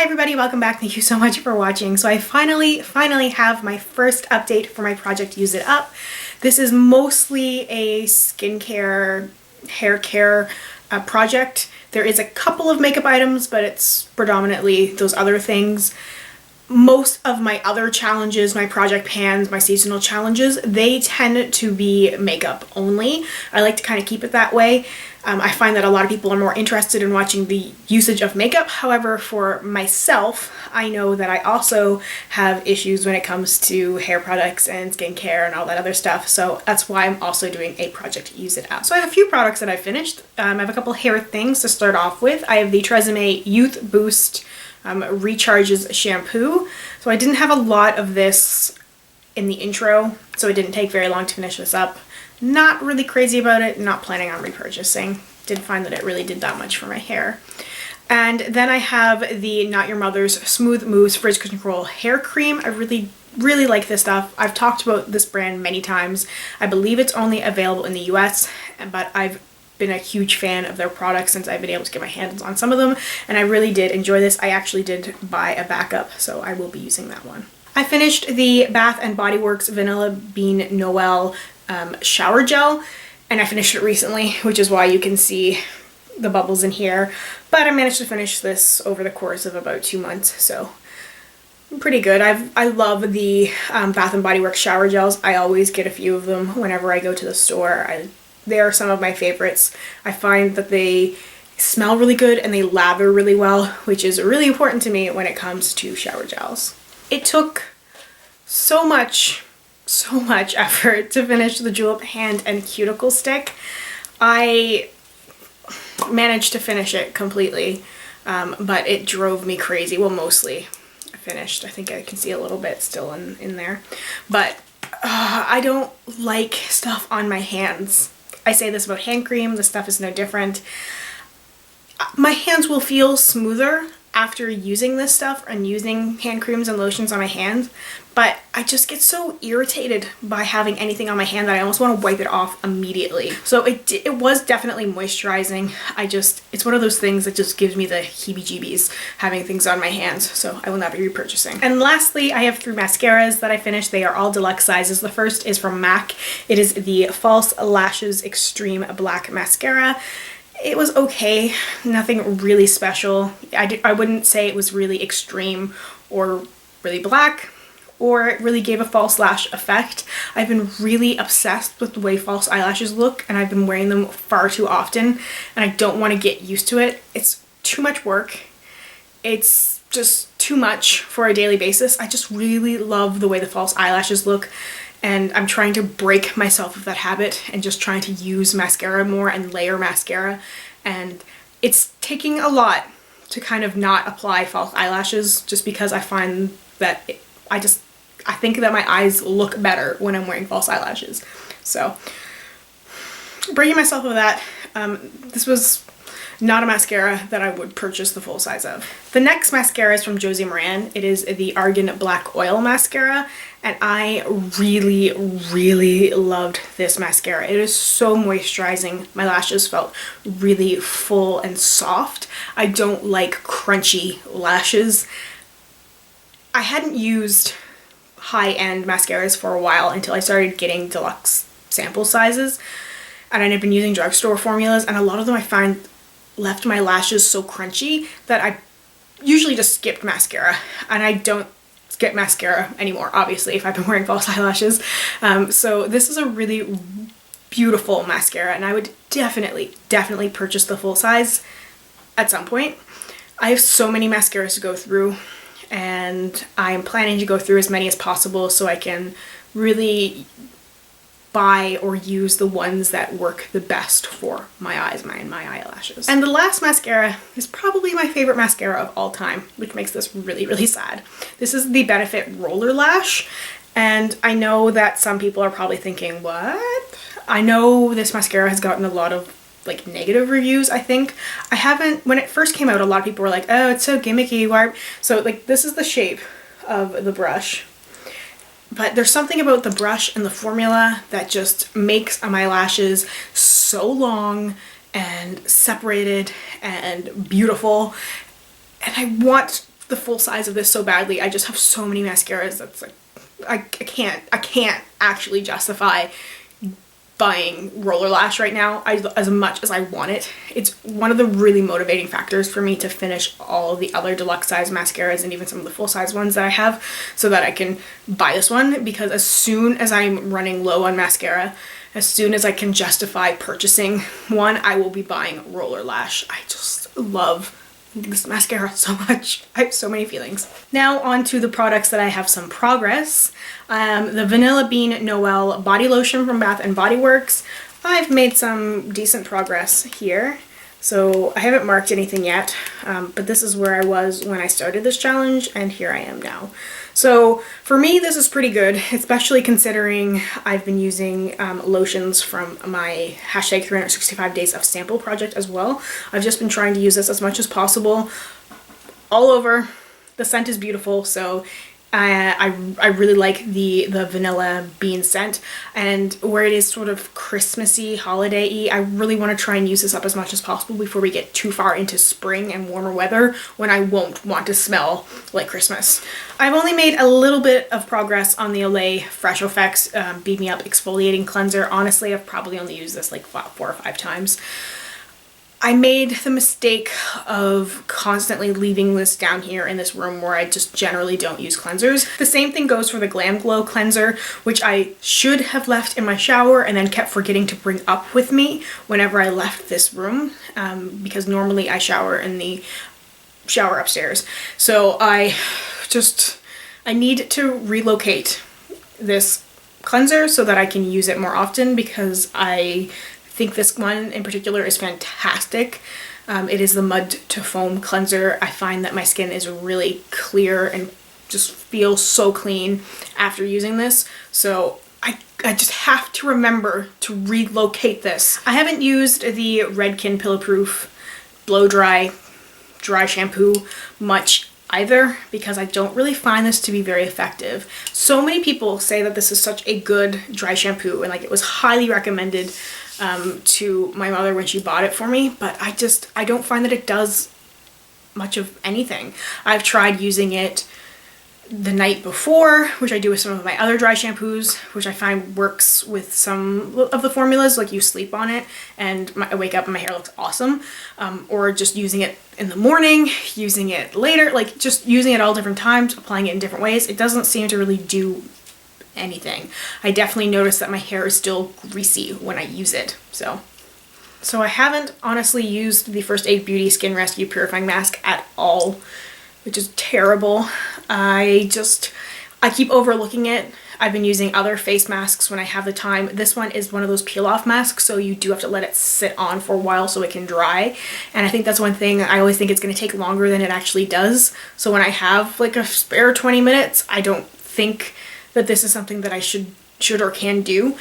Hi everybody, welcome back. Thank you so much for watching. So I finally have my first update for my project Use It Up. This is mostly a skincare, hair care project. There is a couple of makeup items, but it's predominantly those other things. Most of my other challenges, my project pans, my seasonal challenges, they tend to be makeup only. I like to kind of keep it that way. I find that a lot of people are more interested in watching the usage of makeup. However, for myself, I know that I also have issues when it comes to hair products and skincare and all that other stuff. So that's why I'm also doing a project Use It Up. So I have a few products that I finished. I have a couple hair things to start off with. I have the TRESemme Youth Boost Recharges Shampoo. So I didn't have a lot of this in the intro, so it didn't take very long to finish this up. Not really crazy about it, not planning on repurchasing. Did find that it really did that much for my hair. And then I have the Not Your Mother's Smooth Moves Frizz Control Hair Cream. I really like this stuff. I've talked about this brand many times. I believe it's only available in the US, but I've been a huge fan of their products since I've been able to get my hands on some of them, and I really did enjoy this. I actually did buy a backup, so I will be using that one. I finished the Bath & Body Works Vanilla Bean Noel shower gel, and I finished it recently, which is why you can see the bubbles in here, but I managed to finish this over the course of about 2 months, so pretty good. I love the Bath & Body Works shower gels. I always get a few of them whenever I go to the store. They are some of my favorites. I find that they smell really good and they lather really well, which is really important to me when it comes to shower gels. It took so much effort to finish the Julep hand and cuticle stick. I managed to finish it completely, but it drove me crazy. Well, mostly I finished. I think I can see a little bit still in there, but I don't like stuff on my hands. I say this about hand cream, this stuff is no different. My hands will feel smoother after using this stuff and using hand creams and lotions on my hands, but I just get so irritated by having anything on my hand that I almost want to wipe it off immediately. So it was definitely moisturizing. It's one of those things that just gives me the heebie-jeebies having things on my hands, so I will not be repurchasing. And lastly, I have 3 mascaras that I finished. They are all deluxe sizes. The first is from MAC. It is the False Lashes Extreme Black Mascara. It was okay, nothing really special. I wouldn't say it was really extreme or really black, or it really gave a false lash effect. I've been really obsessed with the way false eyelashes look, and I've been wearing them far too often, and I don't want to get used to it. It's too much work. It's just too much for a daily basis. I just really love the way the false eyelashes look, and I'm trying to break myself of that habit and just trying to use mascara more and layer mascara, and it's taking a lot to kind of not apply false eyelashes just because I find that I think that my eyes look better when I'm wearing false eyelashes. So breaking myself of that, this was not a mascara that I would purchase the full size of. The next mascara is from Josie Maran. It is the Argan Black Oil Mascara, and I really loved this mascara. It is so moisturizing. My lashes felt really full and soft. I don't like crunchy lashes. I hadn't used high-end mascaras for a while until I started getting deluxe sample sizes, and I've been using drugstore formulas, and a lot of them I find left my lashes so crunchy that I usually just skipped mascara, and I don't skip mascara anymore, obviously, if I've been wearing false eyelashes. So this is a really beautiful mascara, and I would definitely purchase the full size at some point. I have so many mascaras to go through, and I am planning to go through as many as possible so I can really buy or use the ones that work the best for my eyes and my eyelashes. And the last mascara is probably my favorite mascara of all time, which makes this really sad. This is the Benefit Rollerlash, and I know that some people are probably thinking, what? I know this mascara has gotten a lot of like negative reviews, I think. When it first came out, a lot of people were like, oh, it's so gimmicky, why? So like, this is the shape of the brush. But there's something about the brush and the formula that just makes my lashes so long and separated and beautiful. And I want the full size of this so badly. I just have so many mascaras that's like, I can't actually justify buying Rollerlash right now as much as I want it. It's one of the really motivating factors for me to finish all the other deluxe size mascaras and even some of the full size ones that I have so that I can buy this one, because as soon as I'm running low on mascara, as soon as I can justify purchasing one, I will be buying Rollerlash. I just love this mascara so much. I have so many feelings. Now on to the products that I have some progress. The Vanilla Bean Noel Body Lotion from Bath & Body Works. I've made some decent progress here. So I haven't marked anything yet, but this is where I was when I started this challenge, and here I am now. So for me, this is pretty good, especially considering I've been using lotions from my hashtag 365 days of sample project as well. I've just been trying to use this as much as possible all over. The scent is beautiful, so I really like the vanilla bean scent, and where it is sort of Christmassy, holiday-y, I really want to try and use this up as much as possible before we get too far into spring and warmer weather when I won't want to smell like Christmas. I've only made a little bit of progress on the Olay Fresh Effects Bead Me Up Exfoliating Cleanser. Honestly, I've probably only used this like 4 or 5 times. I made the mistake of constantly leaving this down here in this room where I just generally don't use cleansers. The same thing goes for the GlamGlow cleanser, which I should have left in my shower and then kept forgetting to bring up with me whenever I left this room, because normally I shower in the shower upstairs. So I need to relocate this cleanser so that I can use it more often, because I think this one in particular is fantastic. It is the Mud to Foam cleanser. I find that my skin is really clear and just feels so clean after using this. So I just have to remember to relocate this. I haven't used the Redken Pillow Proof Blow Dry Shampoo much either, because I don't really find this to be very effective. So many people say that this is such a good dry shampoo, and like it was highly recommended to my mother when she bought it for me, but I don't find that it does much of anything. I've tried using it the night before, which I do with some of my other dry shampoos, which I find works with some of the formulas, like you sleep on it and I wake up and my hair looks awesome, or just using it in the morning, using it later, like just using it all different times, applying it in different ways. It doesn't seem to really do anything. I definitely notice that my hair is still greasy when I use it. So I haven't honestly used the First Aid Beauty Skin Rescue Purifying Mask at all, which is terrible. I keep overlooking it. I've been using other face masks when I have the time. This one is one of those peel-off masks, so you do have to let it sit on for a while so it can dry. And I think that's one thing, I always think it's going to take longer than it actually does. So when I have like a spare 20 minutes, I don't think that this is something that I should or can do.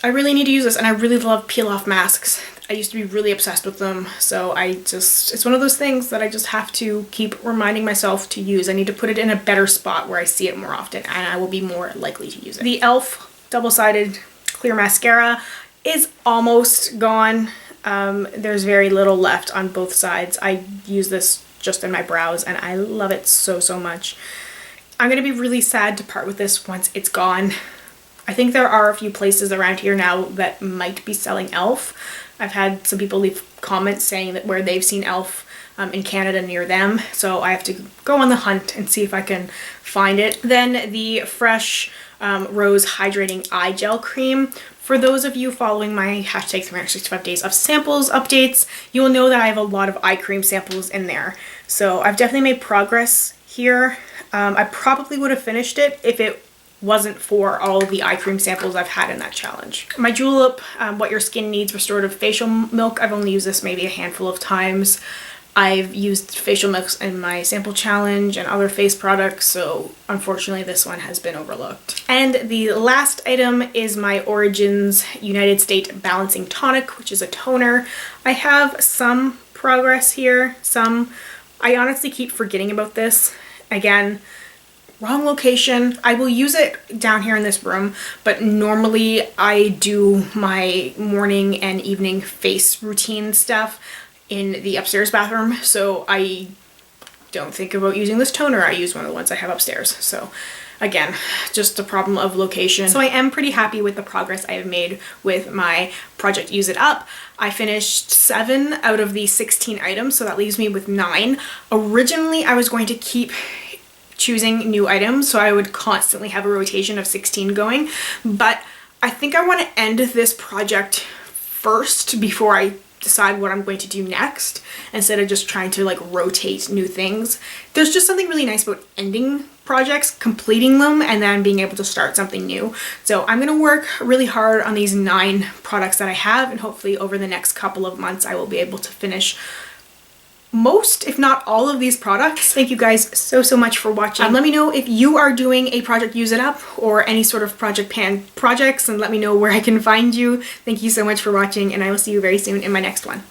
I really need to use this, and I really love peel-off masks. I used to be really obsessed with them, so it's one of those things that I just have to keep reminding myself to use. I need to put it in a better spot where I see it more often, and I will be more likely to use it. The Elle double-sided clear mascara is almost gone. There's very little left on both sides. I use this just in my brows, and I love it so, so much. I'm going to be really sad to part with this once it's gone. I think there are a few places around here now that might be selling Elle. I've had some people leave comments saying that where they've seen Elle in Canada near them, so I have to go on the hunt and see if I can find it. Then the Fresh Rose Hydrating Eye Gel Cream. For those of you following my hashtag 365 days of samples updates, you will know that I have a lot of eye cream samples in there. So I've definitely made progress here. I probably would have finished it if it wasn't for all of the eye cream samples I've had in that challenge. My Julep What Your Skin Needs Restorative Facial Milk, I've only used this maybe a handful of times. I've used facial milks in my sample challenge and other face products, so unfortunately this one has been overlooked. And the last item is my Origins United States Balancing Tonic, which is a toner. I have some progress here, I honestly keep forgetting about this. Again, wrong location. I will use it down here in this room, but normally I do my morning and evening face routine stuff in the upstairs bathroom, so I don't think about using this toner. I use one of the ones I have upstairs. So again, just a problem of location. So I am pretty happy with the progress I have made with my project Use It Up. I finished 7 out of the 16 items, so that leaves me with 9. Originally, I was going to keep choosing new items, so I would constantly have a rotation of 16 going, but I think I want to end this project first before I decide what I'm going to do next, instead of just trying to like rotate new things. There's just something really nice about ending projects, completing them, and then being able to start something new. So I'm going to work really hard on these 9 products that I have, and hopefully over the next couple of months I will be able to finish most, if not all, of these products. Thank you guys so much for watching. Let me know if you are doing a project Use It Up or any sort of project pan projects, and let me know where I can find you. Thank you so much for watching, and I will see you very soon in my next one.